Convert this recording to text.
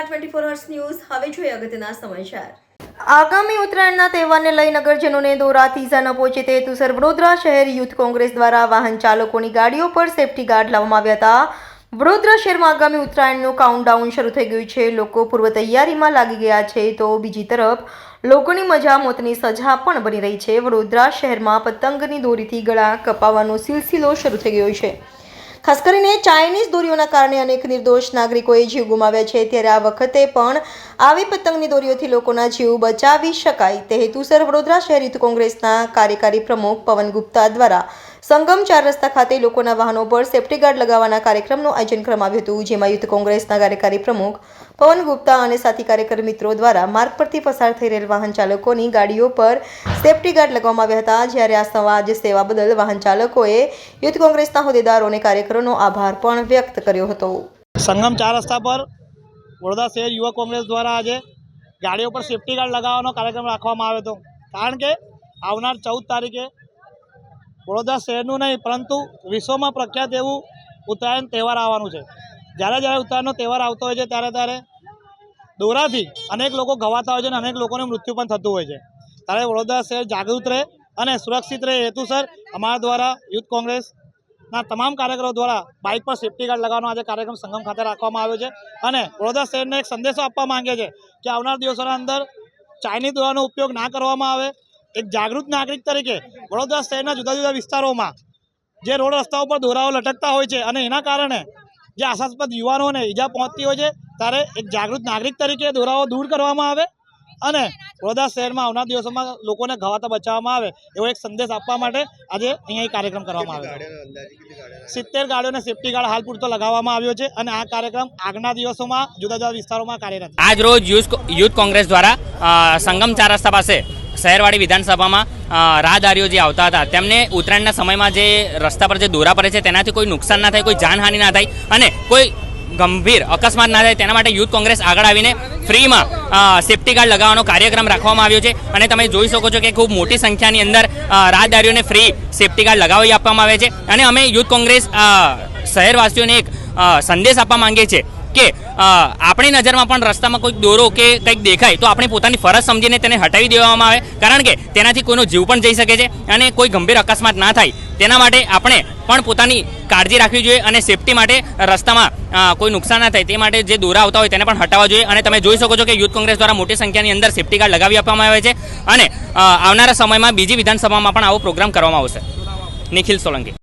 નમસ્કાર 24 hertz news હવે જોઈએ અગત્યના સમાચાર। આગામી ઉત્તરાયણના તહેવારને લઈ નગરજનોને દોરાથી ઈજા ન પહોંચે તે હેતુસર વડોદરા શહેર યુથ કોંગ્રેસ દ્વારા વાહન ચાલકોની ગાડીઓ પર સેફટી ગાર્ડ લાવવામાં આવ્યા હતા। વડોદરા શહેરમાં આગામી ઉત્તરાયણનું કાઉન્ટડાઉન શરૂ થઈ ગયું છે। લોકો પૂર્વ તૈયારીમાં લાગી ગયા છે તો બીજી તરફ લોકોની મજા મોતની સજા પણ બની રહી છે। વડોદરા શહેરમાં પતંગની દોરીથી ગળા કપાવવાનો સિલસિલો શરૂ થઈ ગયો છે। ખાસ કરીને ચાઇનીઝ દોરીઓના કારણે અનેક નિર્દોષ નાગરિકોએ જીવ ગુમાવ્યા છે, ત્યારે આ વખતે પણ આવી પતંગની દોરીઓથી લોકોના જીવ બચાવી શકાય તે હેતુસર વડોદરા શહેર યુથ કોંગ્રેસના કાર્યકારી પ્રમુખ પવન ગુપ્તા દ્વારા સંગમ 4 રસ્તા ખાતે લોકોના વાહનો પર સેફટી ગાર્ડ લગાવવાના કાર્યક્રમનું આયોજન કરવામાં આવ્યું હતું, જેમાં યુથ કોંગ્રેસના કાર્યકારી પ્રમુખ પવન ગુપ્તા અને સાથી કાર્યકર મિત્રો દ્વારા માર્ગ પરથી પસાર થઈ રહેલ વાહન ચાલકોની ગાડીઓ પર સેફટી ગાર્ડ લગાવવામાં આવ્યા હતા। જ્યારે આ સમાજ સેવા બદલ વાહન ચાલકોએ યુથ કોંગ્રેસના હોદ્દેદારો અને કાર્યકરોનો આભાર પણ વ્યક્ત કર્યો હતો। સંગમ 4 રસ્તા પર વડોદરા શહેર યુવક કોંગ્રેસ દ્વારા આજે ગાડીઓ પર સેફટી ગાર્ડ લગાવવાનો કાર્યક્રમ રાખવામાં આવ્યો હતો, કારણ કે આવનાર 14 તારીખે વડોદરા શહેરનું નહીં પરંતુ વિશ્વમાં પ્રખ્યાત એવું ઉત્તરાયણ તહેવાર આવવાનું છે। જ્યારે ઉત્તરાયણનો તહેવાર આવતો હોય છે ત્યારે દોરાથી અનેક લોકો ઘવાતા હોય છે અને અનેક લોકોને મૃત્યુ પણ થતું હોય છે। ત્યારે વડોદરા શહેર જાગૃત રહે અને સુરક્ષિત રહે હેતુસર અમારા દ્વારા યુથ કોંગ્રેસના તમામ કાર્યકરો દ્વારા બાઇક પર સેફટી ગાર્ડ લગાવવાનો આજે કાર્યક્રમ સંગમ ખાતે રાખવામાં આવ્યો છે અને વડોદરા શહેરને એક સંદેશો આપવા માંગે છે કે આવનાર દિવસોના અંદર ચાઇનીઝ દોરાનો ઉપયોગ ના કરવામાં આવે। એક જાગૃત નાગરિક તરીકે વડોદરા શહેરના જુદા જુદા વિસ્તારોમાં જે રોડ રસ્તાઓ પર દોરાઓ લટકતા હોય છે અને એના કારણે જે આશાસ્પદ યુવાનોને ઈજા પહોંચતી હોય છે, ત્યારે એક જાગૃત નાગરિક તરીકે દોરાઓ દૂર કરવામાં આવે અને વડોદરા શહેરમાં આવનાર દિવસોમાં લોકોને ઘવાતા બચાવવામાં આવે એવો એક સંદેશ આપવા માટે આજે અહીંયા કાર્યક્રમ કરવામાં આવ્યો છે। 70 ગાડીઓને સેફટી ગાર્ડ હાલ પૂરતો લગાવવામાં આવ્યો છે અને આ કાર્યક્રમ આગળના દિવસોમાં જુદા જુદા વિસ્તારોમાં કાર્યરત છે। આજ રોજ યુથ કોંગ્રેસ દ્વારા સંગમ 4 રસ્તા પાસે શહેરવાડી વિધાનસભામાં રાહદારીઓ જે આવતા હતા તેમને ઉત્તરાયણના સમયમાં જે રસ્તા પર જે દોરા પડે છે તેનાથી કોઈ નુકસાન ના થાય, કોઈ જાનહાનિ ના થાય અને કોઈ ગંભીર અકસ્માત ના થાય તેના માટે યુથ કોંગ્રેસ આગળ આવીને ફ્રીમાં સેફટી ગાર્ડ લગાવવાનો કાર્યક્રમ રાખવામાં આવ્યો છે અને તમે જોઈ શકો છો કે ખૂબ મોટી સંખ્યાની અંદર રાહદારીઓને ફ્રી સેફટી ગાર્ડ લગાવી આપવામાં આવે છે અને અમે યુથ કોંગ્રેસ શહેરવાસીઓને એક સંદેશ આપવા માંગીએ છીએ કે આપણી નજરમાં પણ રસ્તામાં કોઈ દોરો કે કંઈક દેખાય તો આપણે પોતાની ફરજ સમજીને તેને હટાવી દેવામાં આવે, કારણ કે તેનાથી કોઈનો જીવ પણ જઈ શકે છે અને કોઈ ગંભીર અકસ્માત ના થાય તેના માટે આપણે પણ પોતાની કાળજી રાખવી જોઈએ અને સેફટી માટે રસ્તામાં કોઈ નુકસાન ના થાય તે માટે જે દોરા આવતા હોય તેને પણ હટાવવા જોઈએ। અને તમે જોઈ શકો છો કે યુથ કોંગ્રેસ દ્વારા મોટી સંખ્યાની અંદર સેફટી ગાર્ડ લગાવી આપવામાં આવે છે અને આવનારા સમયમાં બીજી વિધાનસભામાં પણ આવો પ્રોગ્રામ કરવામાં આવશે। નિખિલ સોલંકી।